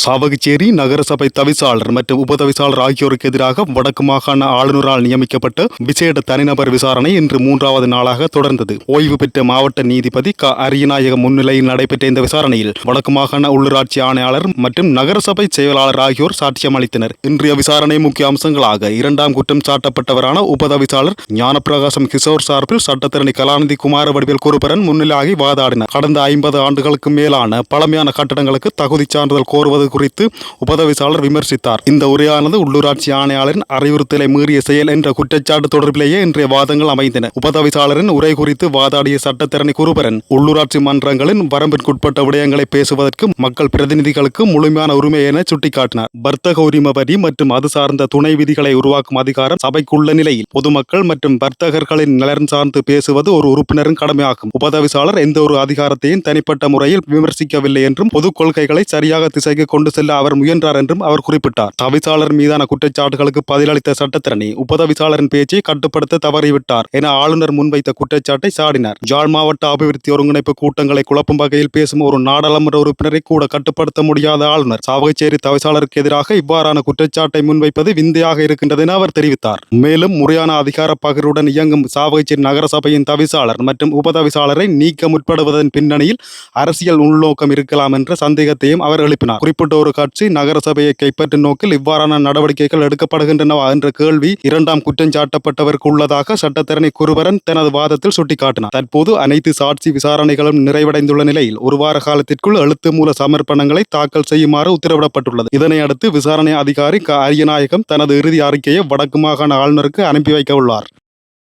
சாவகச்சேரி நகரசபை தவிசாளர் மற்றும் உபதவிசாளர் ஆகியோருக்கு எதிராக வடக்கு மாகாண ஆளுநரால் நியமிக்கப்பட்ட விசேட தனிநபர் விசாரணை இன்று 3வது நாளாக தொடர்ந்தது. ஓய்வு பெற்ற மாவட்ட நீதிபதி க. அரியநாயகம் முன்னிலையில் நடைபெற்ற இந்த விசாரணையில் வடக்கு மாகாண உள்ளூராட்சி ஆணையாளர் மற்றும் நகரசபை செயலாளர் ஆகியோர் சாட்சியம் அளித்தனர். இன்றைய விசாரணை முக்கிய அம்சங்களாக 2ஆம் குற்றம் சாட்டப்பட்டவரான உபதவிசாளர் ஞானப்பிரகாசம் கிஷோர் சார்பில் சட்டத்தரணி கலாநிதி குமாரவடிவேல் குருபரன் முன்னிலையாகி வாதாடினார். கடந்த 50 ஆண்டுகளுக்கு மேலான பழமையான கட்டடங்களுக்கு தகுதி சான்றிதழ் கோருவது குறித்து உபதவிசாளர் விமர்சித்தார். இந்த உரையானது உள்ளூராட்சி ஆணையாளரின் அறிவுறுத்தலை மீறிய செயல் என்ற குற்றச்சாட்டு தொடர்பிலேயே இன்றைய வாதங்கள் அமைந்தன. உபதவிசாளரின் உரை குறித்து வாதாடிய சட்டத்தரணி குருபரன் உள்ளூராட்சி மன்றங்களின் வரம்பிற்குட்பட்ட விடயங்களை பேசுவதற்கு மக்கள் பிரதிநிதிகளுக்கு முழுமையான உரிமை என சுட்டிக்காட்டினார். வர்த்தக உரிம வரி மற்றும் அது சார்ந்த துணை விதிகளை உருவாக்கும் அதிகாரம் சபைக்குள்ள நிலையில் பொதுமக்கள் மற்றும் வர்த்தகர்களின் நலன் சார்ந்து பேசுவது ஒரு உறுப்பினரின் கடமையாகும். உபதவிசாளர் எந்த ஒரு அதிகாரத்தையும் தனிப்பட்ட முறையில் விமர்சிக்கவில்லை என்றும் பொது கொள்கைகளை சரியாக திசைக்கு கொண்டு செல்ல அவர் முயன்றார் என்றும் அவர் குறிப்பிட்டார். தவிசாளர் மீதான குற்றச்சாட்டுகளுக்கு பதிலளித்த சட்டத்தரணி உபதவிசாளரின் பேச்சை கட்டுப்படுத்த தவறிவிட்டார் என ஆளுநர் முன்வைத்த குற்றச்சாட்டை சாடினார். ஜாழ் மாவட்ட அபிவிருத்தி ஒருங்கிணைப்பு கூட்டங்களை குழப்பும் வகையில் பேசும் ஒரு நாடாளுமன்ற உறுப்பினரை கூட கட்டுப்படுத்த முடியாத ஆளுநர் சாவகச்சேரி தவிசாளருக்கு எதிராக இவ்வாறான குற்றச்சாட்டை முன்வைப்பது விந்தையாக இருக்கின்றது என அவர் தெரிவித்தார். மேலும் முறையான அதிகார பகிர்வுடன் இயங்கும் சாவகச்சேரி நகரசபையின் தவிசாளர் மற்றும் உபதவிசாளரை நீக்க முற்படுவதன் பின்னணியில் அரசியல் உள்நோக்கம் இருக்கலாம் என்ற சந்தேகத்தையும் அவர் எழுப்பினார். குறிப்பிட்ட ஒரு கட்சி நகரசபையை கைப்பற்றும் நோக்கில் இவ்வாறான நடவடிக்கைகள் எடுக்கப்படுகின்றனவா என்ற கேள்வி 2ஆம் குற்றம் சாட்டப்பட்டவருக்கு உள்ளதாக சட்டத்தரணி குருபரன் தனது வாதத்தில் சுட்டிக்காட்டினார். தற்போது அனைத்து சாட்சி விசாரணைகளும் நிறைவடைந்துள்ள நிலையில் ஒரு வார காலத்திற்குள் எழுத்து மூல சமர்ப்பணங்களை தாக்கல் செய்யுமாறு உத்தரவிடப்பட்டுள்ளது. இதனையடுத்து விசாரணை அதிகாரி க. அரியநாயகம் தனது இறுதி அறிக்கையை வடக்கு மாகாண ஆளுநருக்கு அனுப்பி வைக்க உள்ளார்.